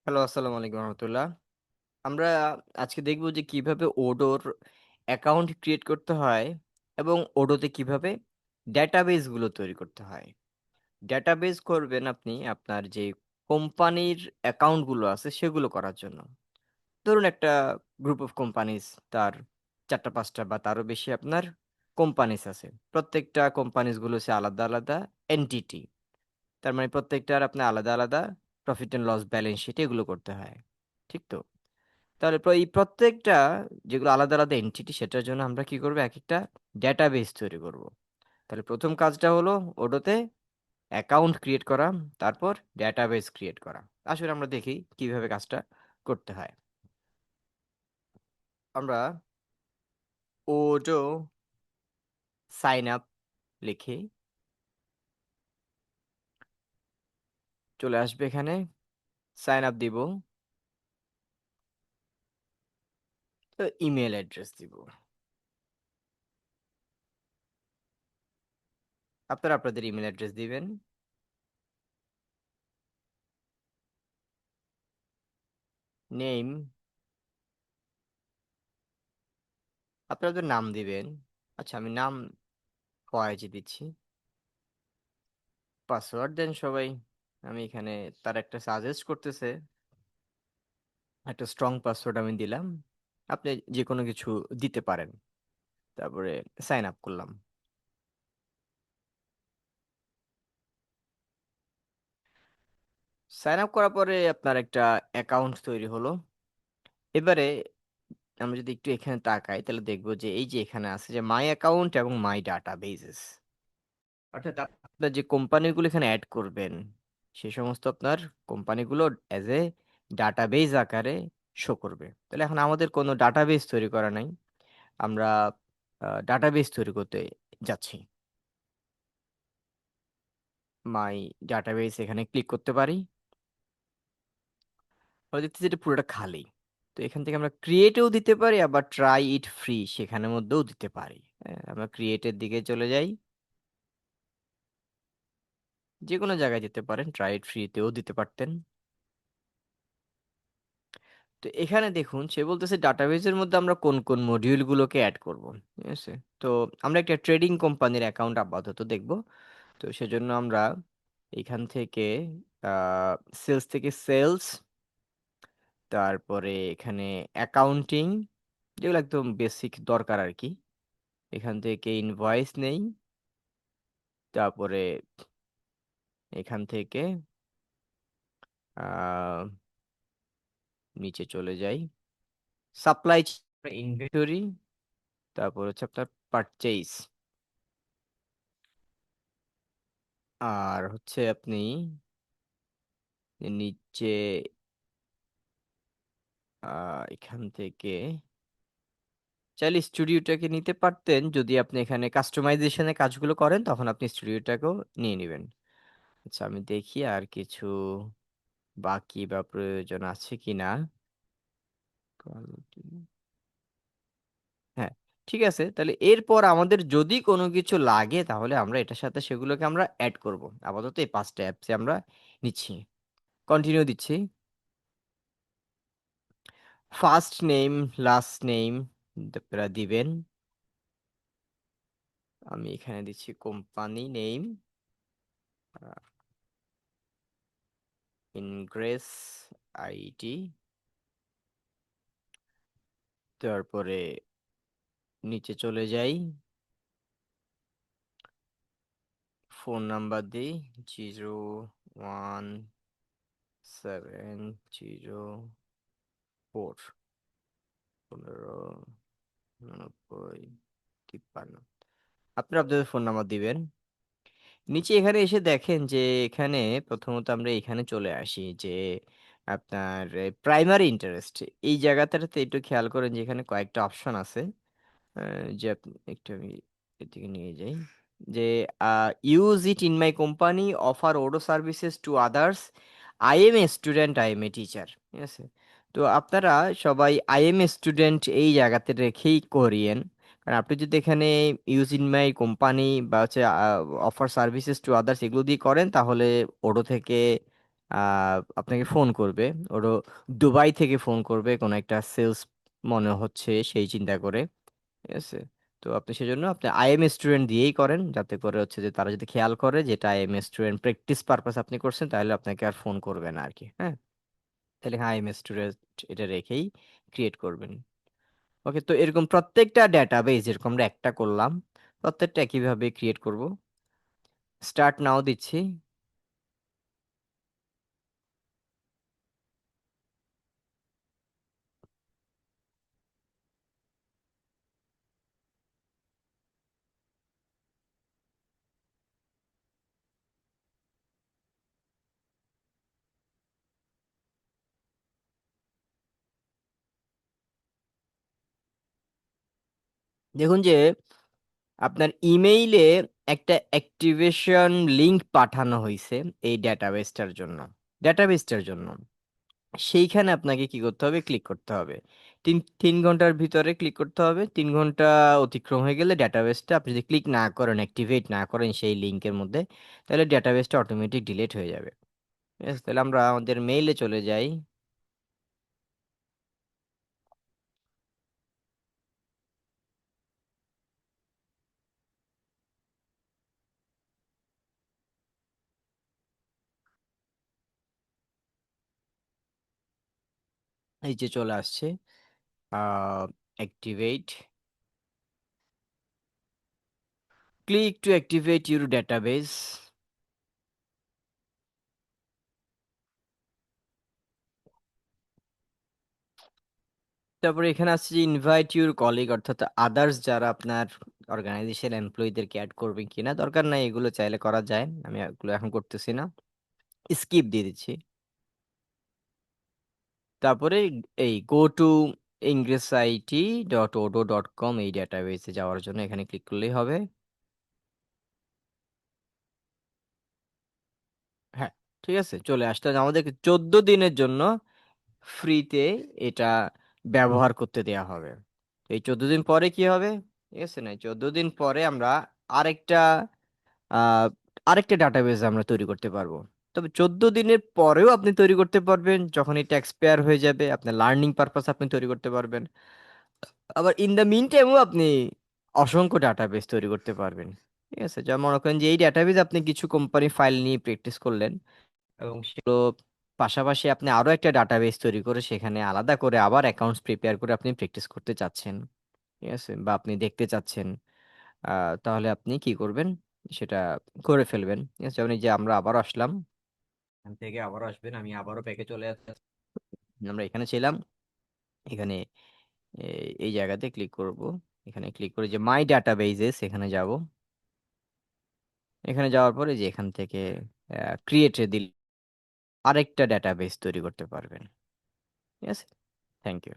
Hello, আসসালামু আলাইকুম রহমতুল্লাহ। আমরা আজকে দেখব যে কিভাবে ওডোর অ্যাকাউন্ট ক্রিয়েট করতে হয় এবং ওডোতে কিভাবে ডেটাবেস গুলো তৈরি করতে হয়। ডেটাবেস করবেন আপনি আপনার যে কোম্পানির অ্যাকাউন্ট গুলো আছে সেগুলো করার জন্য। ধরুন একটা গ্রুপ অফ কোম্পানিজ, তার ৪টা ৫টা বা তারও বেশি আপনার কোম্পানিজ আছে। প্রত্যেকটা কোম্পানিজ গুলো হচ্ছে আলাদা আলাদা এন্টিটি। তার মানে প্রত্যেকটার আপনার আলাদা আলাদা profit and loss balance sheet এগুলো করতে হয়। ঠিক তো? তাহলে এই প্রত্যেকটা যেগুলো আলাদা আলাদা এন্টিটি সেটার জন্য আমরা কি করব, এক একটা ডেটাবেস তৈরি করব। তাহলে প্রথম কাজটা হলো ওডোতে অ্যাকাউন্ট ক্রিয়েট করা, তারপর ডেটাবেস ক্রিয়েট করা। আসলে আমরা দেখি কিভাবে কাজটা করতে হয়। আমরা ওডো সাইন আপ লিখে চলে আসবে এখানে, সাইন আপ দিব, তো ইমেল অ্যাড্রেস দিব। আপনারা আপনাদের ইমেল অ্যাড্রেস দিবেন, নেম আপনাদের নাম দিবেন। আচ্ছা, আমি নাম ফয়েজি দিচ্ছি। পাসওয়ার্ড দেন সবাই। আমি এখানে তার একটা সাজেস্ট করতেছে, একটা স্ট্রং পাসওয়ার্ড আমি দিলাম। আপনি যে কোনো কিছু দিতে পারেন। তারপরে সাইন আপ করলাম। সাইন আপ করার পরে আপনার একটা অ্যাকাউন্ট তৈরি হলো। এবারে আমরা যদি একটু এখানে তাকাই তাহলে দেখবো যে এই যে এখানে আছে যে মাই অ্যাকাউন্ট এবং মাই ডাটা বেসেস, অর্থাৎ আপনার যে কোম্পানিগুলো এখানে অ্যাড করবেন সে সমস্ত আপনার কোম্পানিগুলো অ্যাজ এ ডাটাবেজ আকারে শো করবে। তাহলে এখন আমাদের কোনো ডাটাবেজ তৈরি করা নাই, আমরা ডাটাবেস তৈরি করতে যাচ্ছি। মাই ডাটাবেস এখানে ক্লিক করতে পারি। আমরা দেখতেছি এটা পুরোটা খালি। তো এখান থেকে আমরা ক্রিয়েটেও দিতে পারি, আবার ট্রাই ইট ফ্রি সেখানের মধ্যেও দিতে পারি। হ্যাঁ, আমরা ক্রিয়েটের দিকে চলে যাই। যে কোনো জায়গায় যেতে পারেন, ট্রাই ইট ফ্রিতেও দিতে পারতেন। তো এখানে দেখুন সে বলতেছে ডাটাবেসের মধ্যে আমরা কোন কোন মডিউল গুলোকে অ্যাড করব। ঠিক আছে? তো আমরা একটা ট্রেডিং কোম্পানির অ্যাকাউন্ট আপাতত দেখব। তো সেজন্য আমরা এখান থেকে সেলস থেকে সেলস, তারপরে এখানে অ্যাকাউন্টিং, যেগুলো একদম বেসিক দরকার আর কি, এখান থেকে ইনভয়েস নেই। তারপরে এখান থেকে আহ, নিচে চলে যাই, সাপ্লাই, ইনভেন্টরি, তারপর হচ্ছে আপনার পারচেজ, আর হচ্ছে আপনি নিচে এখান থেকে চাইলে স্টুডিওটাকে নিতে পারতেন। যদি আপনি এখানে কাস্টমাইজেশনের কাজগুলো করেন তখন আপনি স্টুডিওটাকেও নিয়ে নেবেন। আচ্ছা, আমি দেখি আর কিছু বাকি বা প্রয়োজন আছে কিনা। Quality, হ্যাঁ, ঠিক আছে। তাহলে এরপর আমাদের যদি কোনো কিছু লাগে তাহলে আমরা এটার সাথে সেগুলোকে আমরা অ্যাড করব। আপাতত এই 5টা অ্যাপসে আমরা নিচ্ছি। কন্টিনিউ দিচ্ছি। ফার্স্ট নেম, লাস্ট নেম আপনারা দিবেন। আমি এখানে দিচ্ছি কোম্পানি নেম, ইনগ্রেস আইডি, তারপরে নিচে চলে যাই, ফোন নাম্বার দিই 01704, 1599 53। আপনি আপনাদের ফোন নাম্বার দিবেন। নিচে এখানে এসে দেখেন যে এখানে প্রথমত আমরা এখানে চলে আসি যে আপনার প্রাইমারি ইন্টারেস্ট, এই জায়গাটাতে একটু খেয়াল করেন যে এখানে কয়েকটা অপশন আছে। যে একটু আমি এদিকে নিয়ে যাই, যে use it in my company, offer Odoo services to others, I M a student, I M a teacher. ঠিক আছে? তো আপনারা সবাই আই এম এ স্টুডেন্ট এই জায়গাতে রেখেই করিয়েন। কারণ আপনি যদি এখানে ইউজ ইন মাই কোম্পানি বা হচ্ছে অফার সার্ভিসেস টু আদার্স এগুলো দিয়ে করেন তাহলে ওডো থেকে আপনাকে ফোন করবে। ওরও দুবাই থেকে ফোন করবে, কোনো একটা সেলস মনে হচ্ছে সেই চিন্তা করে। ঠিক আছে? তো আপনি সেজন্য আপনি আইএম স্টুডেন্ট দিয়েই করেন, যাতে করে হচ্ছে যে তারা যদি খেয়াল করে যেটা আইএম স্টুডেন্ট প্র্যাকটিস পারপাস আপনি করছেন, তাহলে আপনাকে আর ফোন করবে না আর কি। হ্যাঁ, তাহলে আইএম স্টুডেন্ট এটা রেখেই ক্রিয়েট করবেন। ওকে, তো এরকম প্রত্যেকটা ডেটাবেজ যেরকম আমরা একটা করলাম, প্রত্যেকটা একইভাবে ক্রিয়েট করব। স্টার্ট নাও দিচ্ছি। দেখুন যে আপনার ইমেইলে একটা অ্যাক্টিভেশন লিংক পাঠানো হয়েছে এই ডেটাবেসটার জন্য। সেইখানে আপনাকে কি করতে হবে? ক্লিক করতে হবে। 3 ঘন্টার ভিতরে ক্লিক করতে হবে। 3 ঘন্টা অতিক্রম হয়ে গেলে ডেটাবেসটা আপনি যদি ক্লিক না করেন, অ্যাক্টিভেট না করেন সেই লিংকের মধ্যে, তাহলে ডেটাবেসটা অটোমেটিক ডিলিট হয়ে যাবে। ঠিক আছে? তাহলে আমরা আমাদের মেইলে চলে যাই। এই যে চলে আসছে activate, click to activate your database. তারপরে এখানে আছে যে ইনভাইট ইউর কলিগ, অর্থাৎ আদার্স যারা আপনার অর্গানাইজেশন এমপ্লয়ীদেরকে অ্যাড করবেন কিনা, দরকার নাই, এগুলো চাইলে করা যায়, আমি এগুলো এখন করতেছি না, স্কিপ দিয়ে দিচ্ছি। তারপরে এই গো টু ingressity.odo.com এই ডেটাবেসে যাওয়ার জন্য এখানে ক্লিক করলেই হবে। হ্যাঁ, ঠিক আছে, চলে আসতে আমাদেরকে 14 দিনের জন্য ফ্রিতে এটা ব্যবহার করতে দেয়া হবে। এই 14 দিন পরে কি হবে? ঠিক আছে, না 14 দিন পরে আমরা আরেকটা আহ আরেকটা ডাটাবেস আমরা তৈরি করতে পারবো। তবে 14 দিনের পরেও আপনি তৈরি করতে পারবেন, যখন এটা এক্সপায়ার হয়ে যাবে আপনার লার্নিং পারপাস আপনি তৈরি করতে পারবেন। আবার ইন দ্য মিন টাইমও আপনি অসংখ্য ডাটাবেস তৈরি করতে পারবেন। ঠিক আছে, যেমন মনে করেন যে এই ডাটাবেস আপনি কিছু কোম্পানি ফাইল নিয়ে প্র্যাকটিস করলেন, এবং সেগুলো পাশাপাশি আপনি আরো একটা ডাটাবেস তৈরি করে সেখানে আলাদা করে আবার অ্যাকাউন্টস প্রিপেয়ার করে আপনি প্র্যাকটিস করতে চাচ্ছেন। ঠিক আছে, বা আপনি দেখতে চাচ্ছেন, তাহলে আপনি কি করবেন? সেটা করে ফেলবেন। ঠিক আছে, যেমন এই যে আমরা আবার আসলাম, এখান থেকে আবার আসবেন, আমি আবারও প্যাকে চলে আসছি। আমরা এখানে ছিলাম, এখানে এই জায়গাতে ক্লিক করব। এখানে ক্লিক করে যে মাই ডাটাবেসেস এখানে যাব। এখানে যাওয়ার পরে যে এখান থেকে ক্রিয়েটে দিলে আরেকটা ডাটাবেস তৈরি করতে পারবেন। ঠিক আছে, থ্যাংক ইউ।